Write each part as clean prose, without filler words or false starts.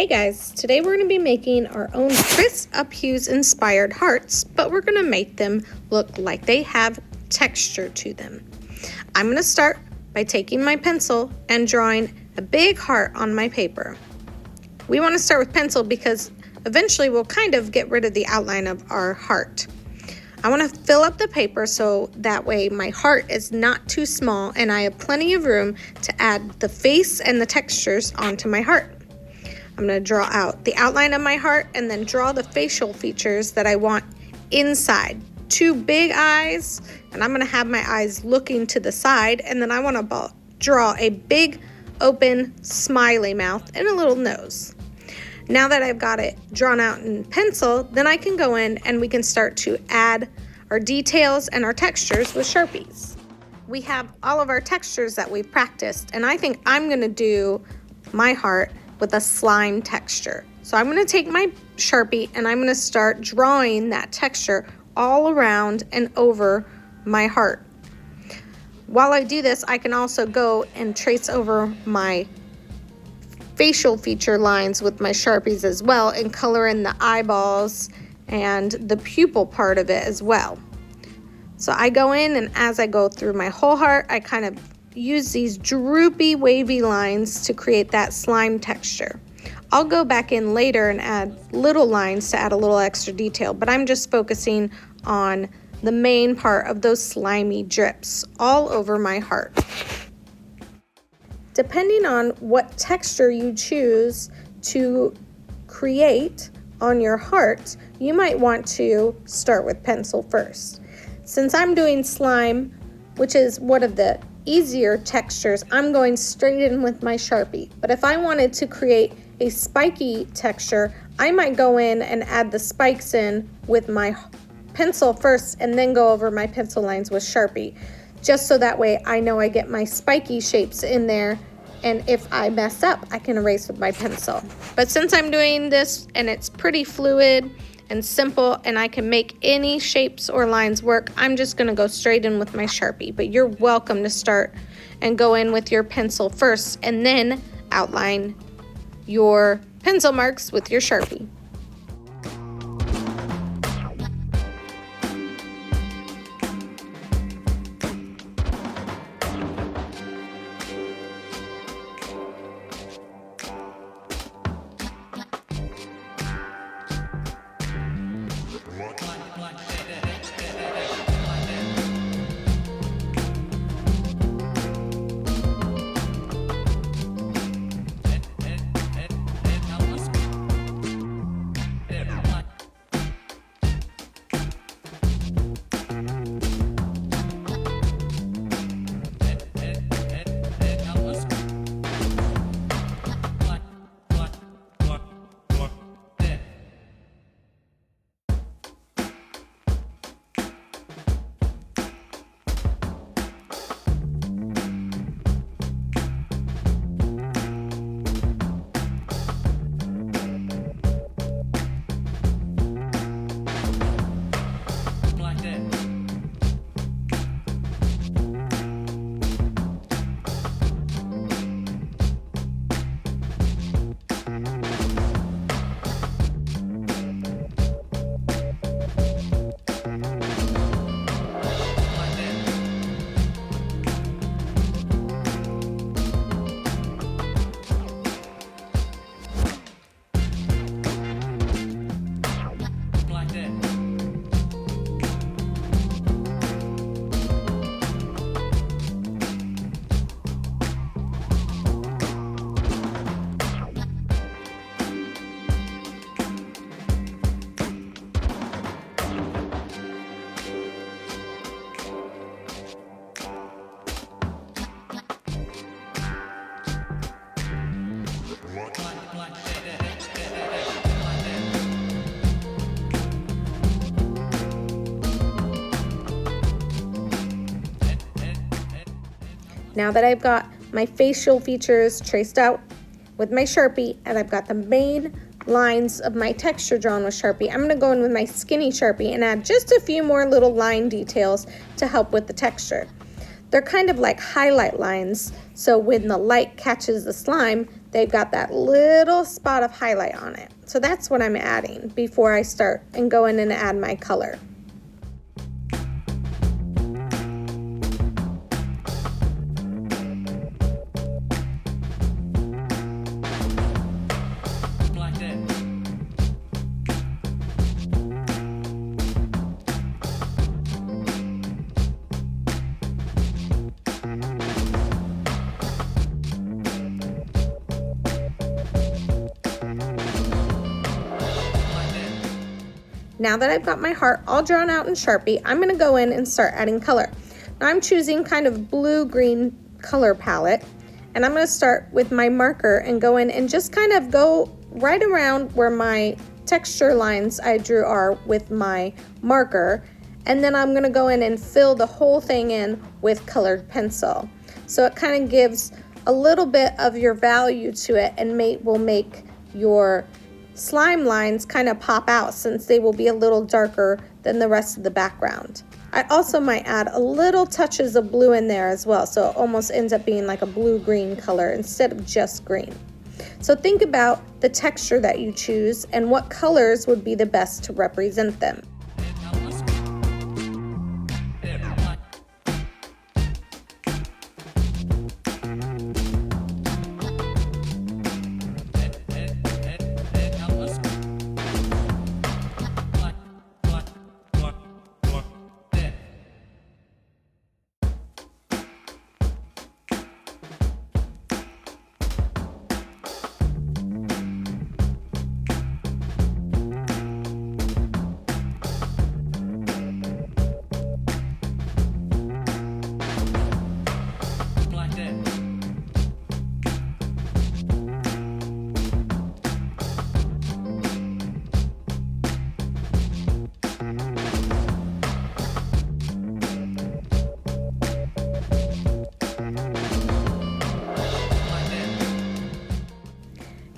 Hey guys, today we're going to be making our own Chris Uphues inspired hearts, but we're going to make them look like they have texture to them. I'm going to start by taking my pencil and drawing a big heart on my paper. We want to start with pencil because eventually we'll kind of get rid of the outline of our heart. I want to fill up the paper so that way my heart is not too small and I have plenty of room to add the face and the textures onto my heart. I'm going to draw out the outline of my heart and then draw the facial features that I want inside. Two big eyes, and I'm going to have my eyes looking to the side, and then I want to draw a big open smiley mouth and a little nose. Now that I've got it drawn out in pencil, then I can go in and we can start to add our details and our textures with Sharpies. We have all of our textures that we've practiced, and I think I'm going to do my heart with a slime texture. So I'm going to take my Sharpie and I'm going to start drawing that texture all around and over my heart. While I do this, I can also go and trace over my facial feature lines with my Sharpies as well and color in the eyeballs and the pupil part of it as well. So I go in, and as I go through my whole heart, I kind of use these droopy wavy lines to create that slime texture. I'll go back in later and add little lines to add a little extra detail, but I'm just focusing on the main part of those slimy drips all over my heart. Depending on what texture you choose to create on your heart, you might want to start with pencil first. Since I'm doing slime, which is one of the easier textures, I'm going straight in with my Sharpie. But if I wanted to create a spiky texture, I might go in and add the spikes in with my pencil first and then go over my pencil lines with Sharpie, just so that way I know I get my spiky shapes in there, and if I mess up, I can erase with my pencil. But since I'm doing this and it's pretty fluid and simple and I can make any shapes or lines work, I'm just going to go straight in with my Sharpie. But you're welcome to start and go in with your pencil first and then outline your pencil marks with your Sharpie. Now that I've got my facial features traced out with my Sharpie and I've got the main lines of my texture drawn with Sharpie, I'm going to go in with my skinny Sharpie and add just a few more little line details to help with the texture. They're kind of like highlight lines, so when the light catches the slime, they've got that little spot of highlight on it. So that's what I'm adding before I start and go in and add my color. Now that I've got my heart all drawn out in Sharpie, I'm going to go in and start adding color. Now I'm choosing kind of blue-green color palette, and I'm going to start with my marker and go in and just kind of go right around where my texture lines I drew are with my marker, and then I'm going to go in and fill the whole thing in with colored pencil. So it kind of gives a little bit of your value to it and will make your slime lines kind of pop out, since they will be a little darker than the rest of the background. I also might add a little touches of blue in there as well, so it almost ends up being like a blue-green color instead of just green. So think about the texture that you choose and what colors would be the best to represent them.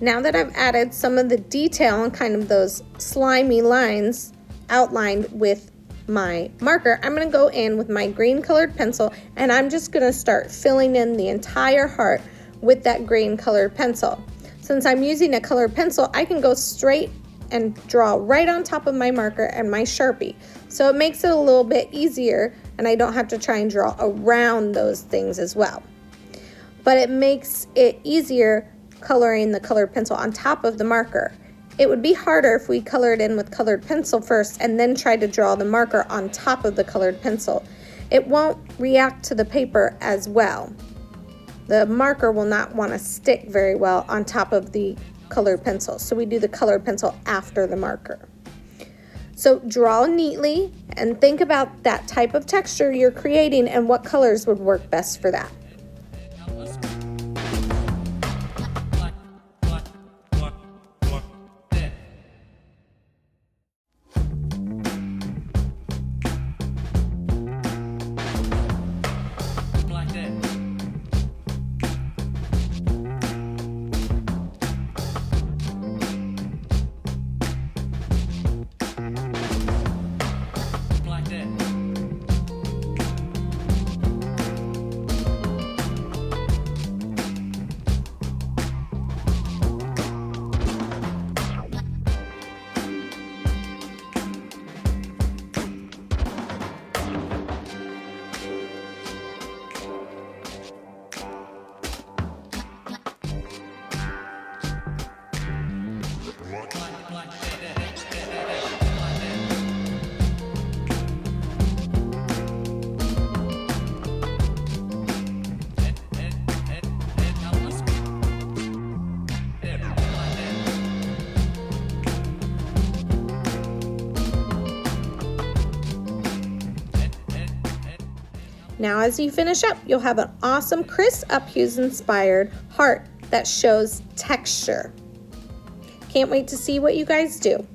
Now that I've added some of the detail and kind of those slimy lines outlined with my marker, I'm going to go in with my green colored pencil, and I'm just going to start filling in the entire heart with that green colored pencil. Since I'm using a colored pencil, I can go straight and draw right on top of my marker and my Sharpie. So it makes it a little bit easier, and I don't have to try and draw around those things as well. But it makes it easier coloring the colored pencil on top of the marker. It would be harder if we colored in with colored pencil first and then tried to draw the marker on top of the colored pencil. It won't react to the paper as well. The marker will not want to stick very well on top of the colored pencil, so we do the colored pencil after the marker. So draw neatly and think about that type of texture you're creating and what colors would work best for that. Now as you finish up, you'll have an awesome Chris Uphues inspired heart that shows texture. Can't wait to see what you guys do.